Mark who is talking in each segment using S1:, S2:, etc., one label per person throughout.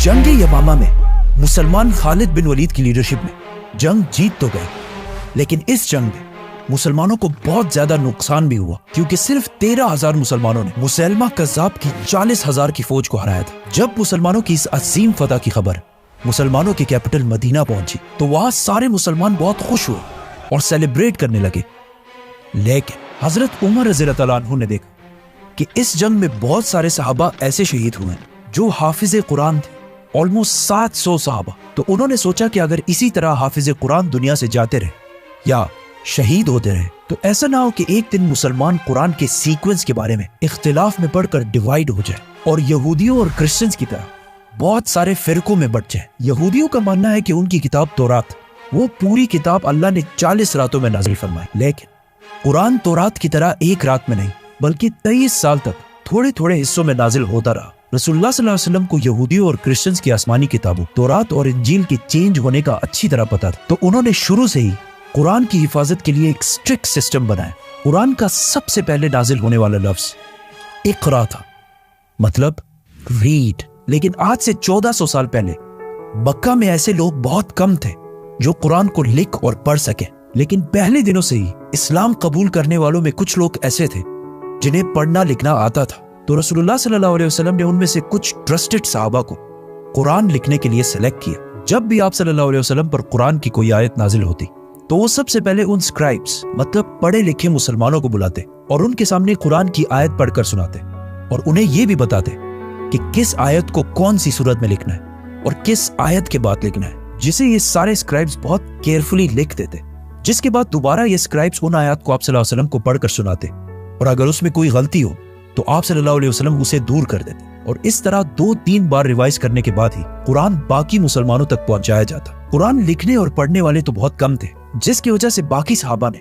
S1: जंग यमामा में मुसलमान खालिद बिन वलीद की लीडरशिप में जंग जीत तो गए, लेकिन इस जंग में मुसलमानों को बहुत ज्यादा नुकसान भी हुआ, क्योंकि सिर्फ 13,000 मुसलमानों ने मुसैलमा कज़्ज़ाब की 40,000 की फौज को हराया था। जब मुसलमानों की इस अजीम फतह की खबर मुसलमानों की कैपिटल मदीना पहुंची तो वहां सारे मुसलमान बहुत खुश हुए और सेलिब्रेट करने लगे। लेकिन हजरत उमर रज़ियल्लाहु अन्हु ने देखा कि इस जंग में बहुत सारे सहाबा ऐसे शहीद हुए जो हाफिज कुरान थे, ऑलमोस्ट 700 सहाबा। तो उन्होंने सोचा कि अगर इसी तरह हाफिज कुरान दुनिया से जाते रहे या शहीद होते रहे तो ऐसा ना हो कि एक दिन मुसलमान कुरान के सीक्वेंस के बारे में इख्तिलाफ में पढ़कर डिवाइड हो जाए और यहूदियों और क्रिश्चियंस की तरह बहुत सारे फिरकों में बट जाए। यहूदियों का मानना है कि उनकी किताब तौरात, वो पूरी किताब अल्लाह ने 40 रातों में नाज़िल फरमाई, लेकिन कुरान तौरात की तरह एक रात में नहीं बल्कि 23 साल तक थोड़े थोड़े हिस्सों में नाजिल होता रहा। रसूलुल्लाह सल्लल्लाहु अलैहि वसल्लम को यहूदियों और क्रिश्चियंस की आसमानी किताबों तौरात और इंजील के चेंज होने का अच्छी तरह पता था, तो उन्होंने शुरू से ही कुरान की हिफाजत के लिए एक स्ट्रिक्ट सिस्टम बनाया। कुरान का सबसे पहले नाजिल होने वाला लफ्ज इक़रा था, मतलब रीड। लेकिन आज से 1400 साल पहले मक्का में ऐसे लोग बहुत कम थे जो कुरान को लिख और पढ़ सके। लेकिन पहले दिनों से ही इस्लाम कबूल करने वालों में कुछ लोग ऐसे थे जिन्हें पढ़ना लिखना आता था। तो रसूलुल्लाह सल्लल्लाहु अलैहि वसल्लम ने उनमें से कुछ ट्रस्टेड सहाबा को कुरान लिखने के लिए सेलेक्ट किया। जब भी आप सल्लल्लाहु अलैहि वसल्लम पर कुरान की कोई आयत नाजिल होती तो वो सबसे पहले उन स्क्राइब्स, मतलब पढ़े लिखे मुसलमानों को बुलाते और उनके सामने कुरान की आयत पढ़कर सुनाते और उन्हें ये भी बताते कि किस आयत को कौन सी सूरत में लिखना है और किस आयत के बाद लिखना है, जिसे ये सारे स्क्राइब्स बहुत केयरफुली लिख देते, जिसके बाद दोबारा ये स्क्राइब्स उन आयत को आप सल्लल्लाहु अलैहि वसल्लम को पढ़कर सुनाते और अगर उसमें कोई गलती हो तो आप सल्लल्लाहु अलैहि वसल्लम उसे दूर कर देते और इस तरह 2-3 बार रिवाइज करने के बाद ही कुरान बाकी मुसलमानों तक पहुंचाया जाता। कुरान लिखने और पढ़ने वाले तो बहुत कम थे, जिसकी वजह से बाकी सहाबा ने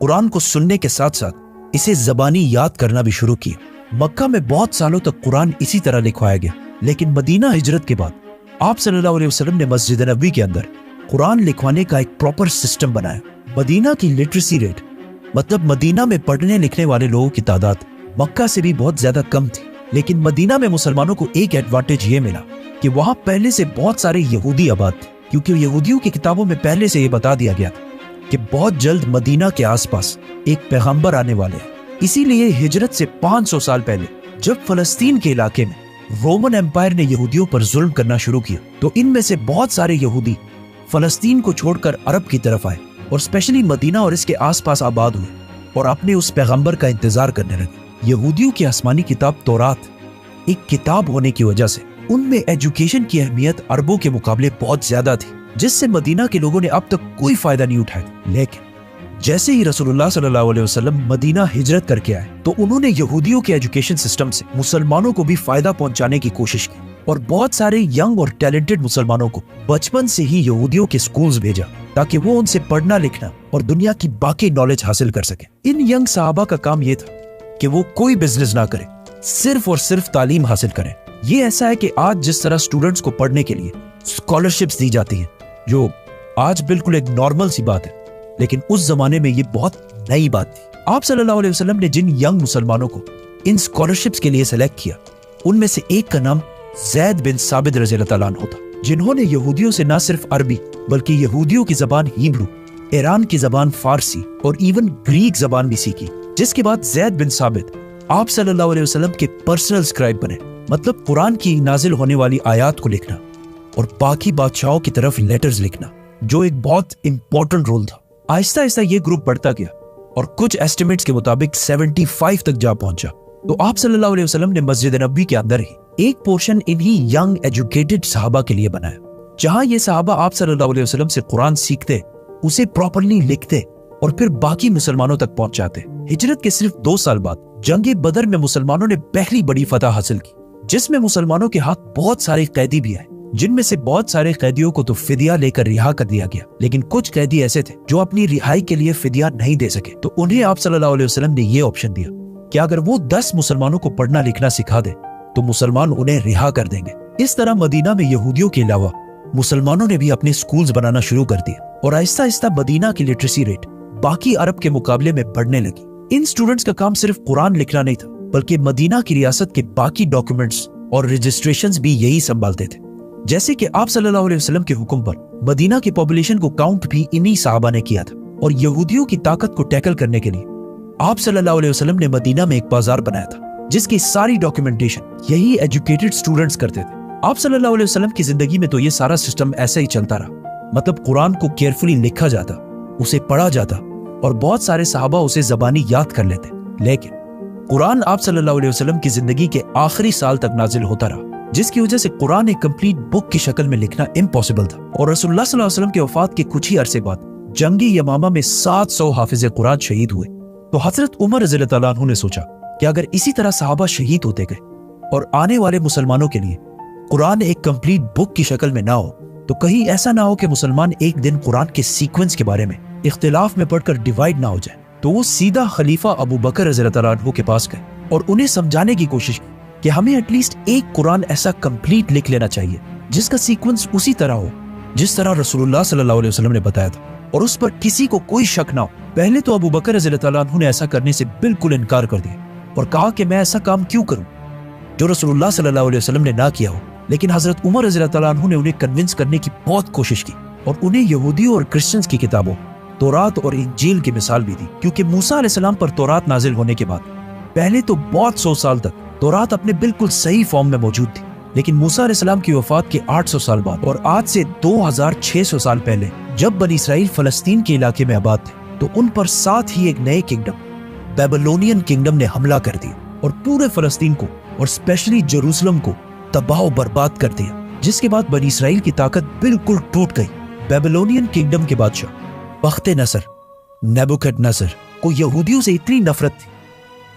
S1: कुरान को सुनने के साथ साथ इसे ज़बानी याद करना भी शुरू किया। मक्का में बहुत सालों तक कुरान इसी तरह लिखवाया गया, लेकिन मदीना हिजरत के बाद आप सल्लल्लाहु अलैहि वसल्लम ने मस्जिद नबवी के अंदर कुरान लिखवाने का एक प्रॉपर सिस्टम बनाया। मदीना की लिटरेसी रेट, मतलब मदीना में पढ़ने लिखने वाले लोगों की तादाद मक्का से भी बहुत ज्यादा कम थी, लेकिन मदीना में मुसलमानों को एक एडवांटेज ये मिला कि वहां पहले से बहुत सारे यहूदी आबाद थे, क्योंकि यहूदियों की किताबों में पहले से ये बता दिया गया था कि बहुत जल्द मदीना के आसपास एक पैगंबर आने वाले हैं। इसीलिए हिजरत से 500 साल पहले जब फलस्तीन के इलाके में रोमन एम्पायर ने यहूदियों पर जुल्म करना शुरू किया तो इनमें से बहुत सारे यहूदी फलस्तीन को छोड़कर अरब की तरफ आए और स्पेशली मदीना और इसके आसपास आबाद हुए और अपने उस पैगंबर का इंतजार करने लगे। यहूदियों की आसमानी किताब तौरात एक किताब होने की वजह से उनमें एजुकेशन की अहमियत अरबों के मुकाबले बहुत ज्यादा थी, जिससे मदीना के लोगों ने अब तक कोई फायदा नहीं उठाया। लेकिन जैसे ही रसूलुल्लाह सल्लल्लाहु अलैहि वसल्लम मदीना हिजरत करके आए तो उन्होंने यहूदियों के एजुकेशन सिस्टम से मुसलमानों को भी फायदा पहुंचाने की कोशिश की और बहुत सारे यंग और टैलेंटेड मुसलमानों को बचपन से ही यहूदियों के स्कूल्स भेजा ताकि वो उनसे पढ़ना लिखना और दुनिया की बाकी नॉलेज हासिल कर सके। इन यंग सहाबा का काम ये था कि वो कोई बिजनेस ना करे, सिर्फ और सिर्फ तालीम हासिल करें। ये ऐसा है कि आज जिस तरह स्टूडेंट्स को पढ़ने के लिए स्कॉलरशिप्स दी जाती हैं, जो आज बिल्कुल एक नॉर्मल सी बात है, लेकिन उस जमाने में ये बहुत नई बात थी। आप सल्लल्लाहु अलैहि वसल्लम ने जिन यंग मुसलमानों को इन स्कॉलरशिप्स के लिए सेलेक्ट किया उनमें से एक का नाम ज़ैद बिन साबित रज़ियल्लाहु अन्हु था, जिन्होंने यहूदियों से न सिर्फ अरबी बल्कि यहूदियों की जबान हिब्रू, ईरान की जबान फारसी और इवन ग्रीक जबान भी सीखी। जिसके बाद ज़ैद बिन साबित आप सल्लल्लाहु अलैहि वसल्लम के पर्सनल स्क्राइब बने, मतलब कुरान की नाजिल होने वाली आयत को लिखना और बाकी बादशाहों की तरफ लेटर्स लिखना, जो एक बहुत इंपॉर्टेंट रोल था। आहिस्ता आहिस्ता ये ग्रुप बढ़ता गया और कुछ एस्टिमेट्स के मुताबिक 75 तक जा पहुंचा। तो आप सल्लल्लाहु अलैहि वसल्लम ने मस्जिद नबवी के अंदर ही एक पोर्शन इन्हीं यंग एजुकेटेड सहाबा के लिए बनाया, जहां ये सहाबा आप सल्लल्लाहु अलैहि वसल्लम से कुरान सीखते, उसे प्रॉपर्ली लिखते और फिर बाकी मुसलमानों तक पहुंचाते। हिजरत के सिर्फ 2 साल बाद जंगे बदर में मुसलमानों ने पहली बड़ी फतह हासिल की, जिसमें मुसलमानों के हाथ बहुत सारे कैदी भी आए, जिनमें से बहुत सारे कैदियों को तो फिदिया लेकर रिहा कर दिया गया, लेकिन कुछ कैदी ऐसे थे जो अपनी रिहाई के लिए फिदिया नहीं दे सके। तो उन्हें आप सल्लल्लाहु अलैहि वसल्लम ने ये ऑप्शन दिया कि अगर वो 10 मुसलमानों को पढ़ना लिखना सिखा दे तो मुसलमान उन्हें रिहा कर देंगे। इस तरह मदीना में यहूदियों के अलावा मुसलमानों ने भी अपने स्कूल्स बनाना शुरू कर दिए और आहिस्ता आहिस्ता मदीना की लिटरेसी रेट बाकी अरब के मुकाबले में बढ़ने लगी। इन स्टूडेंट्स का काम सिर्फ कुरान लिखना नहीं था, बल्कि मदीना की रियासत के बाकी डॉक्यूमेंट्स और रजिस्ट्रेशंस भी यही संभालते थे। जैसे कि आप सल्लल्लाहु अलैहि वसल्लम के हुक्म पर मदीना की पॉपुलेशन को काउंट भी इन्हीं साहबा ने किया था, और यहूदियों की ताकत को टैकल करने के लिए आप सल्लल्लाहु अलैहि वसल्लम ने मदीना में एक बाजार बनाया था जिसकी सारी डॉक्यूमेंटेशन यही एजुकेटेड स्टूडेंट्स करते थे। आप सल्लल्लाहु अलैहि वसल्लम की जिंदगी में तो ये सारा सिस्टम ऐसे ही चलता रहा, मतलब कुरान को केयरफुली लिखा जाता, उसे पढ़ा जाता और बहुत सारे सहाबा उसे जबानी याद कर लेते। लेकिन कुरान आप सल्लल्लाहु अलैहि वसल्लम की जिंदगी के आखिरी साल तक नाजिल होता रहा, जिसकी वजह से कुरान एक कंप्लीट बुक की शक्ल में लिखना इम्पॉसिबल था। और रसूलुल्लाह सल्लल्लाहु अलैहि वसल्लम के वफात के कुछ ही अरसे बाद जंगी यमामा में 700 हाफिज कुरान शहीद हुए। तो हजरत उमर रज़ियल्लाहु ताला अन्हु ने सोचा कि अगर इसी तरह सहाबा शहीद होते गए और आने वाले मुसलमानों के लिए कुरान एक कंप्लीट बुक की शक्ल में ना हो, तो कहीं ऐसा ना हो कि मुसलमान एक दिन कुरान के सीक्वेंस के बारे में इख्तिलाफ में पढ़कर डिवाइड ना हो जाए। तो वो सीधा खलीफा अबू बकर रज़ियल्लाहु ताला अन्हु के पास गए और उन्हें समझाने की कोशिश की कि हमें एटलीस्ट एक कुरान ऐसा कंप्लीट लिख लेना चाहिए जिसका सीक्वेंस उसी तरह हो जिस तरह रसूलुल्लाह सल्लल्लाहु अलैहि वसल्लम ने बताया था, और उस पर किसी को कोई शक ना हो। पहले तो अबू बकर रज़ियल्लाहु ताला अन्हु ने ऐसा करने से बिल्कुल इनकार कर दिया और कहा कि मैं ऐसा काम क्यों करूं जो रसूलुल्लाह सल्लल्लाहु अलैहि वसल्लम ने ना किया हो। लेकिन हजरत उमर रज़ियल्लाहु ताला अन्हु ने उन्हें कन्विंस करने की बहुत कोशिश की और उन्हें यहूदियों और क्रिश्चियंस की किताबों तौरात और इंजील की मिसाल भी दी, क्योंकि मूसा अलैहिस्सलाम पर तौरात नाजिल होने के बाद पहले तो बहुत 100 साल तक तौरात अपने बिल्कुल सही फॉर्म में मौजूद थी, लेकिन मूसा अलैहिस्सलाम की वफात के 800 साल बाद और आज से 2600 साल पहले जब बनी इसराइल फलस्तीन के इलाके में आबाद थे, तो उन पर साथ ही एक नए किंगडम बेबीलोनियन किंगडम ने हमला कर दिया और पूरे फलस्तीन को और स्पेशली जेरूसलम को तबाह बर्बाद कर दिया, जिसके बाद बनी इसराइल की ताकत बिल्कुल टूट गई। बेबीलोनियन किंगडम के बादशाह बख्त-ए-नसर नेबुकदनेस्सर को यहूदियों से इतनी नफरत थी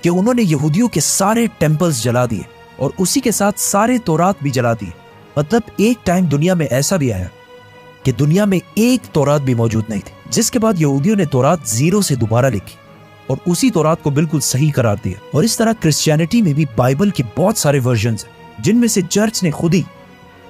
S1: कि उन्होंने यहूदियों के सारे टेम्पल्स जला दिए और उसी के साथ सारे तौरात भी जला दिए। मतलब एक टाइम दुनिया में ऐसा भी आया कि दुनिया में एक तौरात भी मौजूद नहीं थी, जिसके बाद यहूदियों ने तौरात जीरो से दोबारा लिखी और उसी तौरात को बिल्कुल सही करार दिया। और इस तरह क्रिश्चियनिटी में भी बाइबल के बहुत सारे वर्जन्स हैं जिनमें से चर्च ने खुद ही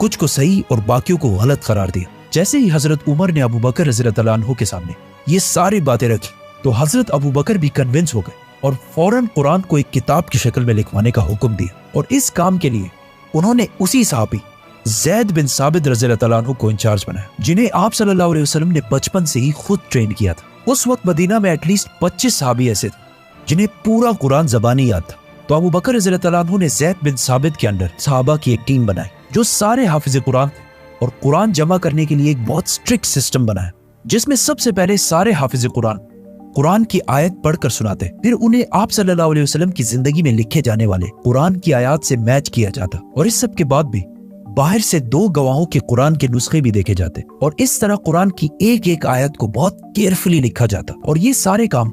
S1: कुछ को सही और बाकियों को गलत करार दिया। जैसे ही हजरत उमर ने अबू बकर रज़ियल्लाहु ताला अन्हु के सामने ये सारी बातें रखी, तो हजरत अबू बकर भी कन्विंस हो गए और फौरन कुरान को एक किताब की शक्ल में लिखवाने का हुक्म दिया। और इस काम के लिए उन्होंने उसी सहाबी ज़ैद बिन साबित रज़ियल्लाहु ताला अन्हु को इंचार्ज बनाया, जिन्हें आप सल्लल्लाहु अलैहि वसल्लम ने बचपन से ही खुद ट्रेन किया था। उस वक्त मदीना में एटलीस्ट 25 सहाबी ऐसे थे जिन्हें पूरा कुरान ज़बानी याद था। तो अबू बकर रज़ियल्लाहु ताला अन्हु ने ज़ैद बिन साबित के अंडर सहाबा की एक टीम बनाई जो सारे हाफिज़ कुरान थे, और कुरान जमा करने के लिए एक बहुत स्ट्रिक्ट सिस्टम बनाया, जिसमें सबसे पहले सारे हाफिज़ कुरान की आयत पढ़कर सुनाते, फिर उन्हें आप सल्लल्लाहु अलैहि वसल्लम की जिंदगी में लिखे जाने वाले कुरान की आयत से मैच किया जाता, और इस सब के बाद भी बाहर से 2 गवाहों के कुरान के नुस्खे भी देखे जाते, और इस तरह कुरान की एक एक आयत को बहुत केयरफुली लिखा जाता। और ये सारे काम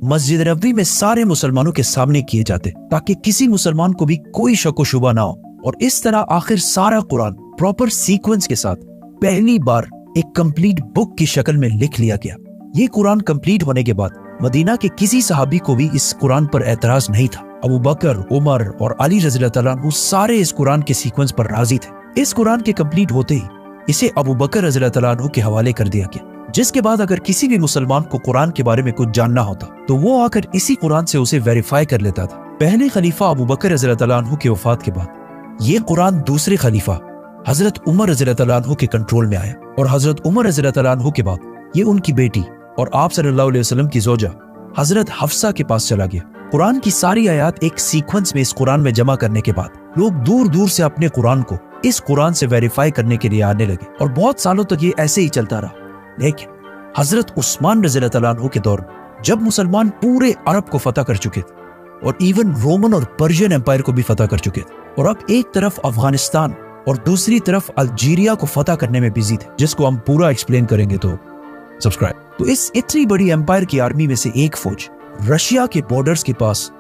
S1: मस्जिद नबवी में सारे मुसलमानों के सामने किए जाते ताकि किसी मुसलमान को भी कोई शक व शुबा ना हो। और इस तरह आखिर सारा कुरान प्रॉपर सीक्वेंस के साथ पहली बार एक कंप्लीट बुक की शक्ल में लिख लिया गया। ये कुरान कंप्लीट होने के बाद मदीना के किसी सहाबी को भी इस कुरान पर एतराज नहीं था। अबू बकर, उमर और अली रज़ियल्लाहु ताला अन्हु सारे इस कुरान के सीक्वेंस पर राजी थे। इस कुरान के कंप्लीट होते ही इसे अबू बकर रज़ियल्लाहु ताला अन्हु के हवाले कर दिया गया, जिसके बाद अगर किसी भी मुसलमान को कुरान के बारे में कुछ जानना होता तो वो आकर इसी कुरान से उसे वेरीफाई कर लेता था। पहले खलीफा अबू बकर रज़ियल्लाहु ताला अन्हु की वफात के बाद ये कुरान दूसरे खलीफा हजरत उमर रज़ियल्लाहु ताला अन्हु के कंट्रोल में आया, और हजरत उमर रज़ियल्लाहु ताला अन्हु के बाद ये उनकी बेटी और आप सल्लल्लाहु अलैहि वसल्लम की जोजा हजरत हफ्सा के पास चला गया। कुरान की सारी आयत एक सीक्वेंस में इस कुरान में जमा करने के बाद लोग दूर दूर से अपने कुरान को इस कुरान से वेरीफाई करने के लिए आने लगे, और बहुत सालों तक ये ऐसे ही चलता रहा। लेकिन हजरत उस्मान रज़ियल्लाहु ताला अन्हु के दौर में जब मुसलमान पूरे अरब को फतह कर चुके थे और इवन रोमन और पर्शियन एम्पायर को भी फतह कर चुके थे, और अब एक तरफ अफगानिस्तान और दूसरी तरफ अल्जीरिया को फतह करने में बिजी थे, जिसको हम पूरा एक्सप्लेन करेंगे तो सब्सक्राइब। तो इस इतनी बड़ी एम्पायर की आर्मी में से एक फौज रशिया के बॉर्डर्स के पास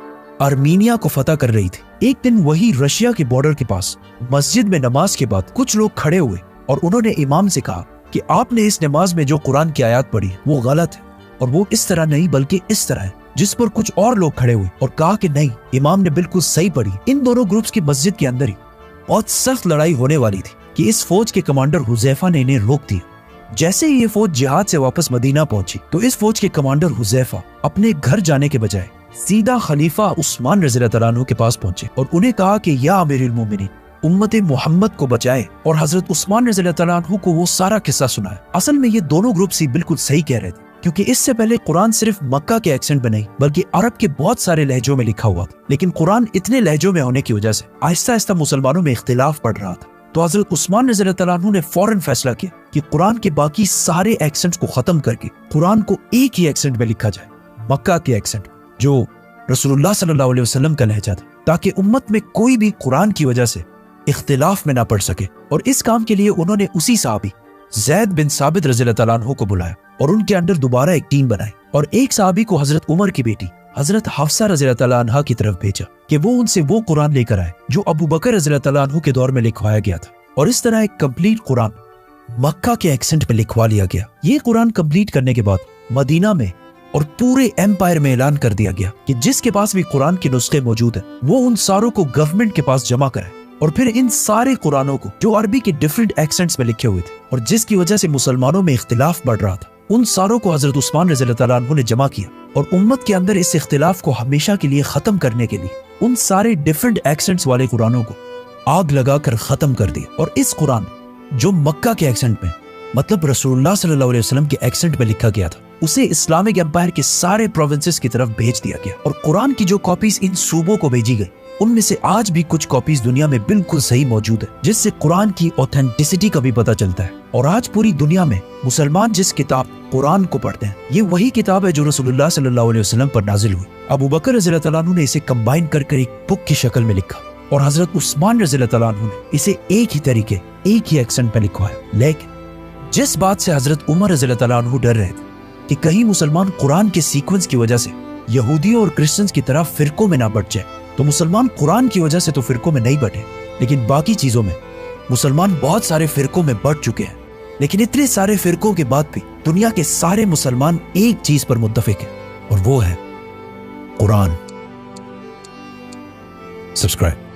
S1: आर्मीनिया को फतह कर रही थी। एक दिन वही रशिया के बॉर्डर के पास मस्जिद में नमाज के बाद कुछ लोग खड़े हुए और उन्होंने इमाम से कहा कि आपने इस नमाज में जो कुरान की आयत पढ़ी वो गलत है, और वो इस तरह नहीं बल्कि इस तरह है। जिस पर कुछ और लोग खड़े हुए और कहा कि नहीं, इमाम ने बिल्कुल सही पढ़ी। इन दोनों ग्रुप्स की मस्जिद के अंदर ही बहुत सख्त लड़ाई होने वाली थी कि इस फौज के कमांडर हुज़ैफा ने इन्हें रोक दिया। जैसे ही ये फौज जिहाद से वापस मदीना पहुंची तो इस फौज के कमांडर हुज़ैफा अपने घर जाने के बजाय सीधा खलीफा उस्मान रज़ियल्लाहु ताला अन्हु के पास पहुंचे और उन्हें कहा कि या अमीरुल मोमिनीन, उम्मत मोहम्मद को बचाए और हजरत उस्मान रज़ी अल्लाह तआला अन्हु को वो सारा किस्सा सुनाया। असल में ये दोनों ग्रुप्स ही बिल्कुल सही कह रहे थे, क्योंकि इससे पहले कुरान सिर्फ मक्का के एक्सेंट में नहीं बल्कि अरब के बहुत सारे लहजों में लिखा हुआ था। लेकिन कुरान इतने लहजों में होने की वजह से आहिस्ता आहिस्ता मुसलमानों में इख्तिलाफ बढ़ रहा था। तो हजरत उस्मान रज़ी अल्लाह तआला अन्हु ने फौरन फैसला किया कि कुरान के बाकी सारे एक्सेंट्स को खत्म करके कुरान को एक ही एक्सेंट में लिखा जाए, मक्का के एक्सेंट, जो रसूलुल्लाह सल्लल्लाहु अलैहि वसल्लम का लहजा था, ताकि उम्मत में कोई भी कुरान की वजह से इख्तिलाफ में ना पड़ सके। और इस काम के लिए उन्होंने उसी सहाबी ज़ैद बिन साबित रज़ी अल्लाह तआला अन्हु को बुलाया और उनके अंडर दोबारा एक टीम बनाई और एक सहाबी को हजरत उमर की बेटी हजरत हफ्सा रज़ी अल्लाह तआला अन्हा की तरफ भेजा कि वो उनसे वो कुरान लेकर आए जो अबू बकर रज़ी अल्लाह तआला अन्हु के दौर में लिखवाया गया था। और इस तरह एक कंप्लीट कुरान मक्का के एक्सेंट में लिखवा लिया गया। ये कुरान कंप्लीट करने के बाद मदीना में और पूरे एम्पायर में ऐलान कर दिया गया कि जिसके पास भी कुरान के नुस्खे मौजूद हैं वो उन सारों को गवर्नमेंट के पास जमा कराए। और फिर इन सारे कुरानों को जो अरबी के डिफरेंट एक्सेंट्स में लिखे हुए थे और जिसकी वजह से मुसलमानों में इख्तिलाफ बढ़ रहा था, उन सारों को हजरत उस्मान रज़ी अल्लाह तआला अन्हु ने जमा किया और उम्मत के अंदर इस इख्तिलाफ को हमेशा के लिए खत्म करने के लिए उन सारे डिफरेंट एक्सेंट्स वाले कुरानों को आग लगाकर खत्म कर दिया। और इस कुरान जो मक्का के एक्सेंट में मतलब रसूलुल्लाह सल्लल्लाहु अलैहि वसल्लम के एक्सेंट में लिखा गया था, उसे इस्लामिक एम्पायर के सारे प्रोविंसेस की तरफ भेज दिया गया। और कुरान की जो कॉपीज इन सूबों को भेजी गई उनमें से आज भी कुछ कॉपीज दुनिया में बिल्कुल सही मौजूद है, जिससे कुरान की ऑथेंटिसिटी का भी पता चलता है। और आज पूरी दुनिया में मुसलमान जिस किताब कुरान को पढ़ते हैं, ये वही किताब है जो रसूलुल्लाह सल्लल्लाहु अलैहि वसल्लम पर नाजिल हुई। अबू बकर रज़ी अल्लाह तआला अन्हु ने इसे कंबाइन कर एक बुक की शक्ल में लिखा और हजरत उस्मान रज़ी अल्लाह तआला अन्हु ने इसे एक ही तरीके एक ही एक्सेंट में लिखवाया। लेकिन जिस बात से हजरत उमर रज़ी अल्लाह तआला अन्हु डर रहे थे कि कहीं मुसलमान कुरान के सीक्वेंस की वजह से यहूदियों और क्रिश्चियंस की तरह फिरकों में ना बढ़ जाए, तो मुसलमान कुरान की वजह से तो फिरकों में नहीं बढ़े, लेकिन बाकी चीजों में मुसलमान बहुत सारे फिरकों में बढ़ चुके हैं। लेकिन इतने सारे फिरकों के बाद भी दुनिया के सारे मुसलमान एक चीज पर मुत्तफिक हैं और वो है कुरान। सब्सक्राइब।